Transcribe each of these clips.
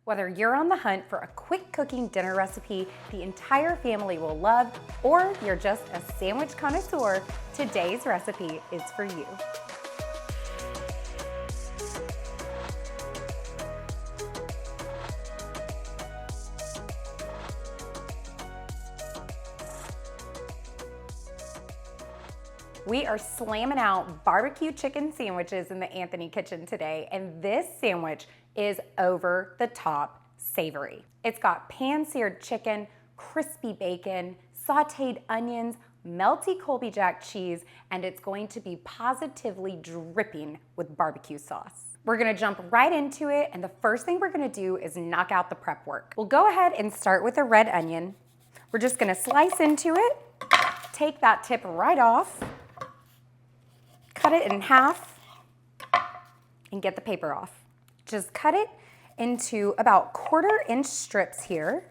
Whether you're on the hunt for a quick cooking dinner recipe the entire family will love, or you're just a sandwich connoisseur, today's recipe is for you. We are slamming out barbecue chicken sandwiches in the Anthony kitchen today, and this sandwich is over the top savory. It's got pan-seared chicken, crispy bacon, sauteed onions, melty Colby Jack cheese, and it's going to be positively dripping with barbecue sauce. We're gonna jump right into it, and the first thing we're gonna do is knock out the prep work. We'll go ahead and start with a red onion. We're just gonna slice into it, take that tip right off, cut it in half, and get the paper off. Just cut it into about 1/4-inch strips here.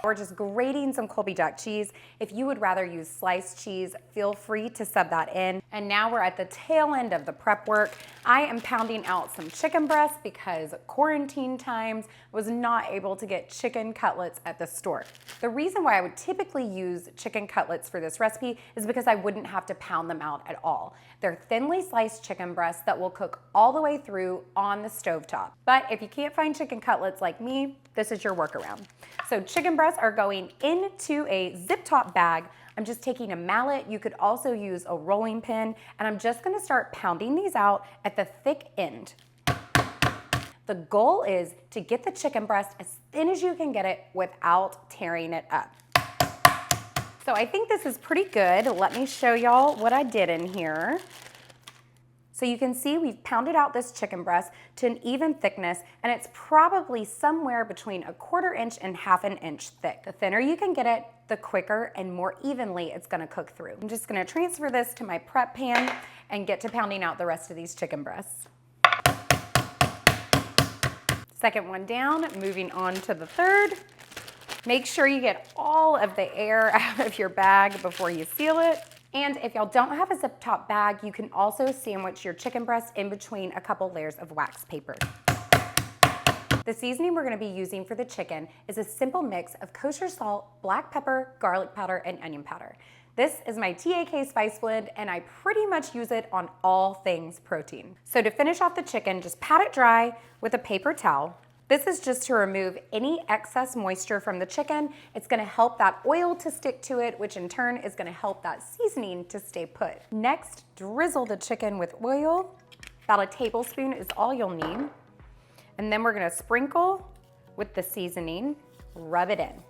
We're just grating some Colby Jack cheese. If you would rather use sliced cheese, feel free to sub that in. And now we're at the tail end of the prep work. I am pounding out some chicken breast because quarantine times was not able to get chicken cutlets at the store. The reason why I would typically use chicken cutlets for this recipe is because I wouldn't have to pound them out at all. They're thinly sliced chicken breasts that will cook all the way through on the stovetop. But if you can't find chicken cutlets like me, this is your workaround. So chicken breasts are going into a zip top bag. I'm just taking a mallet. You could also use a rolling pin, and I'm just gonna start pounding these out at the thick end. The goal is to get the chicken breast as thin as you can get it without tearing it up. So I think this is pretty good. Let me show y'all what I did in here. So you can see we've pounded out this chicken breast to an even thickness, and it's probably somewhere between 1/4 inch and 1/2 inch thick. The thinner you can get it, the quicker and more evenly it's gonna cook through. I'm just gonna transfer this to my prep pan and get to pounding out the rest of these chicken breasts. Second one down, moving on to the third. Make sure you get all of the air out of your bag before you seal it. And if y'all don't have a zip top bag, you can also sandwich your chicken breast in between a couple layers of wax paper. The seasoning we're gonna be using for the chicken is a simple mix of kosher salt, black pepper, garlic powder, and onion powder. This is my TAK spice blend, and I pretty much use it on all things protein. So to finish off the chicken, just pat it dry with a paper towel. This is just to remove any excess moisture from the chicken. It's gonna help that oil to stick to it, which in turn is gonna help that seasoning to stay put. Next, drizzle the chicken with oil. About a tablespoon is all you'll need. And then we're gonna sprinkle with the seasoning, rub it in.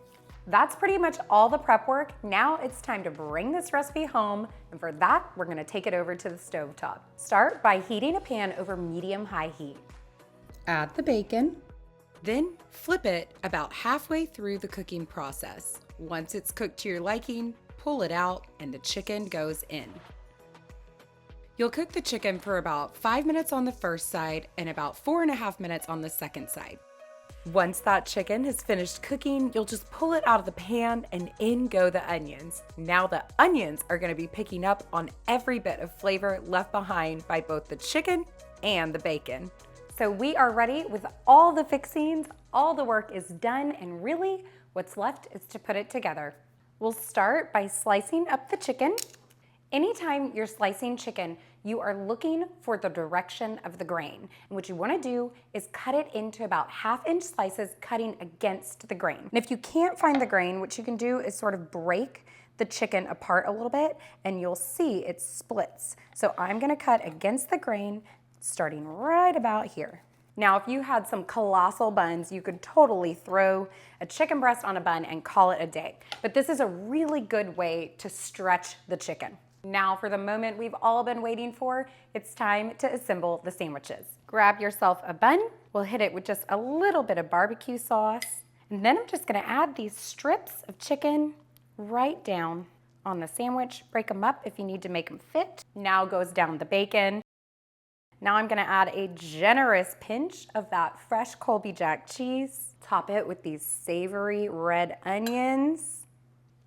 That's pretty much all the prep work. Now it's time to bring this recipe home, and for that, we're gonna take it over to the stovetop. Start by heating a pan over medium-high heat. Add the bacon. Then flip it about halfway through the cooking process. Once it's cooked to your liking, pull it out and the chicken goes in. You'll cook the chicken for about 5 minutes on the first side and about 4.5 minutes on the second side. Once that chicken has finished cooking, you'll just pull it out of the pan and in go the onions. Now the onions are gonna be picking up on every bit of flavor left behind by both the chicken and the bacon. So we are ready with all the fixings, all the work is done, and really what's left is to put it together. We'll start by slicing up the chicken. Anytime you're slicing chicken, you are looking for the direction of the grain. And what you wanna do is cut it into about 1/2 inch slices, cutting against the grain. And if you can't find the grain, what you can do is sort of break the chicken apart a little bit, and you'll see it splits. So I'm gonna cut against the grain, starting right about here. Now, if you had some colossal buns, you could totally throw a chicken breast on a bun and call it a day. But this is a really good way to stretch the chicken. Now for the moment we've all been waiting for, it's time to assemble the sandwiches. Grab yourself a bun. We'll hit it with just a little bit of barbecue sauce. And then I'm just gonna add these strips of chicken right down on the sandwich. Break them up if you need to make them fit. Now goes down the bacon. Now I'm gonna add a generous pinch of that fresh Colby Jack cheese. Top it with these savory red onions.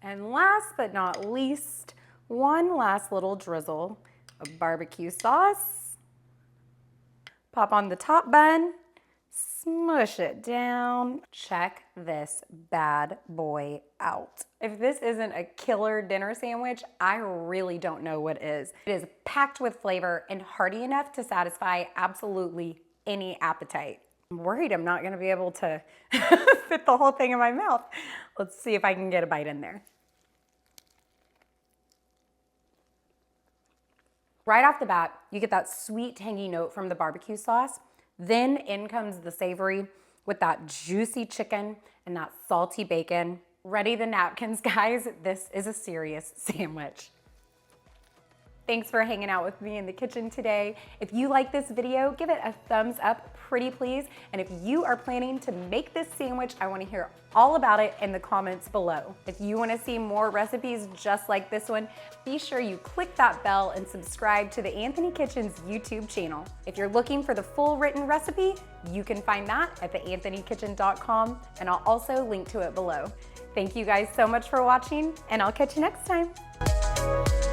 And last but not least, one last little drizzle of barbecue sauce. Pop on the top bun, smush it down. Check this bad boy out. If this isn't a killer dinner sandwich, I really don't know what is. It is packed with flavor and hearty enough to satisfy absolutely any appetite. I'm worried I'm not gonna be able to fit the whole thing in my mouth. Let's see if I can get a bite in there. Right off the bat, you get that sweet, tangy note from the barbecue sauce. Then in comes the savory with that juicy chicken and that salty bacon. Ready the napkins, guys. This is a serious sandwich. Thanks for hanging out with me in the kitchen today. If you like this video, give it a thumbs up, pretty please. And if you are planning to make this sandwich, I want to hear all about it in the comments below. If you want to see more recipes just like this one, be sure you click that bell and subscribe to the Anthony Kitchen's YouTube channel. If you're looking for the full written recipe, you can find that at theanthonykitchen.com, and I'll also link to it below. Thank you guys so much for watching, and I'll catch you next time.